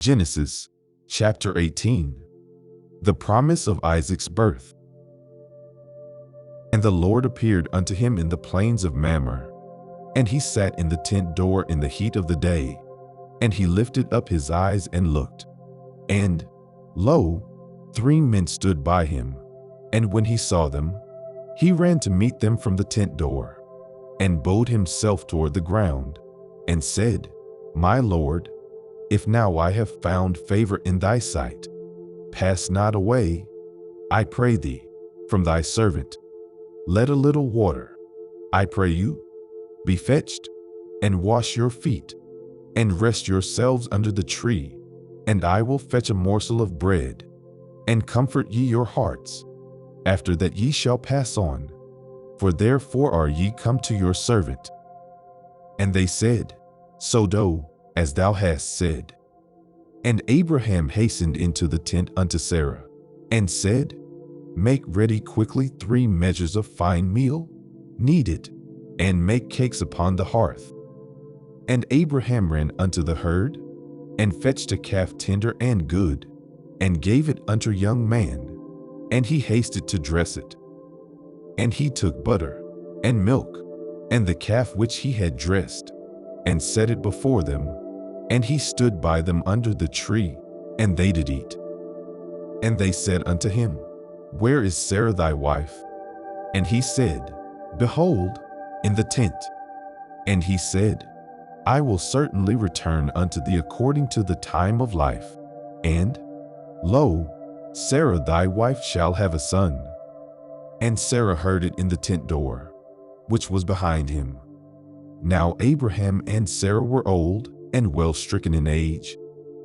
Genesis chapter 18. The promise of Isaac's birth. And the Lord appeared unto him in the plains of Mamre, and he sat in the tent door in the heat of the day. And he lifted up his eyes and looked, and, lo, 3 men stood by him. And when he saw them, he ran to meet them from the tent door, and bowed himself toward the ground, and said, My Lord, if now I have found favor in thy sight, pass not away, I pray thee, from thy servant. Let a little water, I pray you, be fetched, and wash your feet, and rest yourselves under the tree, and I will fetch a morsel of bread, and comfort ye your hearts. After that ye shall pass on, for therefore are ye come to your servant. And they said, So do, as thou hast said. And Abraham hastened into the tent unto Sarah, and said, Make ready quickly 3 measures of fine meal, knead it, and make cakes upon the hearth. And Abraham ran unto the herd, and fetched a calf tender and good, and gave it unto a young man, and he hasted to dress it. And he took butter, and milk, and the calf which he had dressed, and set it before them, and he stood by them under the tree, and they did eat. And they said unto him, Where is Sarah thy wife? And he said, Behold, in the tent. And he said, I will certainly return unto thee according to the time of life. And, lo, Sarah thy wife shall have a son. And Sarah heard it in the tent door, which was behind him. Now Abraham and Sarah were old, and well stricken in age,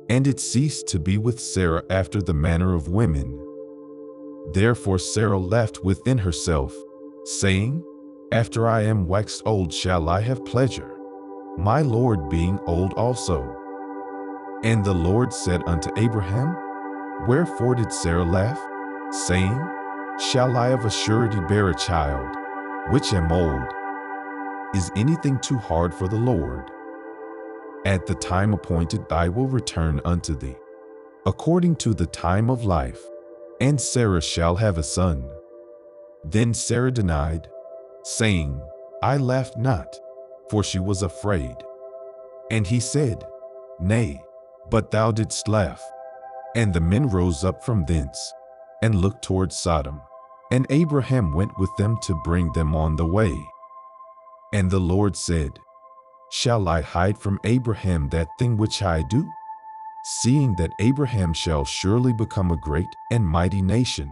and it ceased to be with Sarah after the manner of women. Therefore Sarah laughed within herself, saying, After I am waxed old shall I have pleasure, my Lord being old also. And the Lord said unto Abraham, Wherefore did Sarah laugh, saying, Shall I of a surety bear a child, which am old? Is anything too hard for the Lord? At the time appointed I will return unto thee, according to the time of life, and Sarah shall have a son. Then Sarah denied, saying, I laughed not, for she was afraid. And he said, Nay, but thou didst laugh. And the men rose up from thence, and looked toward Sodom. And Abraham went with them to bring them on the way. And the Lord said, Shall I hide from Abraham that thing which I do? Seeing that Abraham shall surely become a great and mighty nation,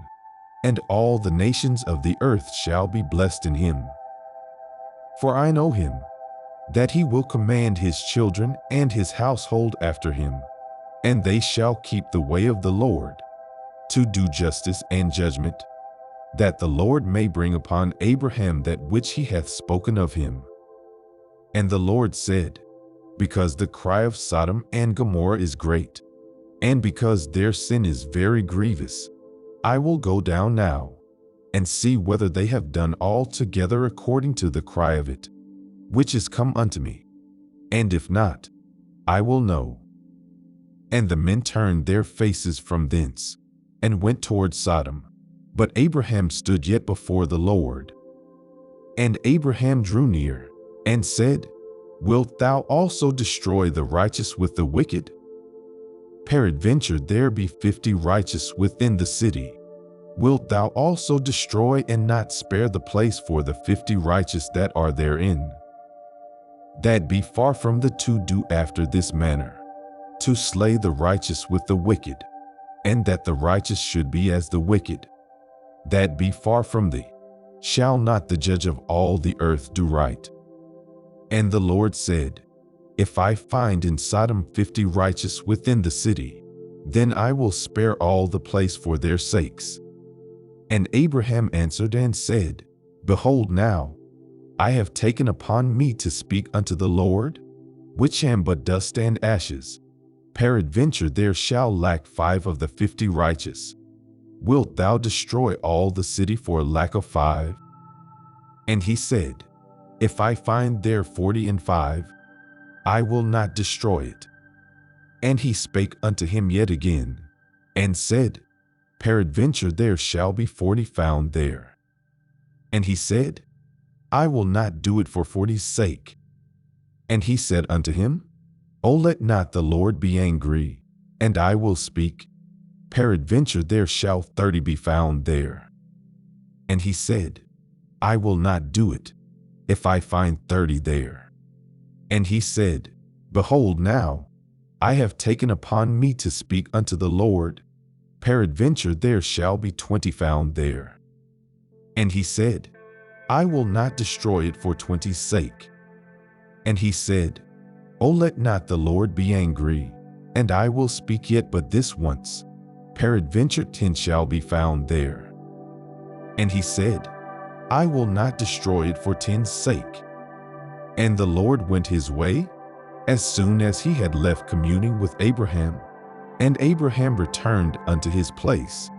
and all the nations of the earth shall be blessed in him. For I know him, that he will command his children and his household after him, and they shall keep the way of the Lord, to do justice and judgment, that the Lord may bring upon Abraham that which he hath spoken of him. And the Lord said, Because the cry of Sodom and Gomorrah is great, and because their sin is very grievous, I will go down now, and see whether they have done altogether according to the cry of it, which is come unto me. And if not, I will know. And the men turned their faces from thence, and went toward Sodom. But Abraham stood yet before the Lord. And Abraham drew near, and said, Wilt thou also destroy the righteous with the wicked? Peradventure there be 50 righteous within the city. Wilt thou also destroy and not spare the place for the 50 righteous that are therein? That be far from the to do after this manner, to slay the righteous with the wicked, and that the righteous should be as the wicked. That be far from thee. Shall not the judge of all the earth do right? And the Lord said, If I find in Sodom 50 righteous within the city, then I will spare all the place for their sakes. And Abraham answered and said, Behold now, I have taken upon me to speak unto the Lord, which am but dust and ashes. Peradventure there shall lack 5 of the 50 righteous. Wilt thou destroy all the city for lack of 5? And he said, If I find there 40 and 5, I will not destroy it. And he spake unto him yet again, and said, Peradventure there shall be 40 found there. And he said, I will not do it for 40's sake. And he said unto him, O let not the Lord be angry, and I will speak. Peradventure there shall 30 be found there. And he said, I will not do it, if I find 30 there. And he said, Behold now, I have taken upon me to speak unto the Lord. Peradventure there shall be 20 found there. And he said, I will not destroy it for 20's sake. And he said, O let not the Lord be angry, and I will speak yet but this once. Peradventure 10 shall be found there. And he said, I will not destroy it for 10's sake. And the Lord went his way, as soon as he had left communing with Abraham. And Abraham returned unto his place,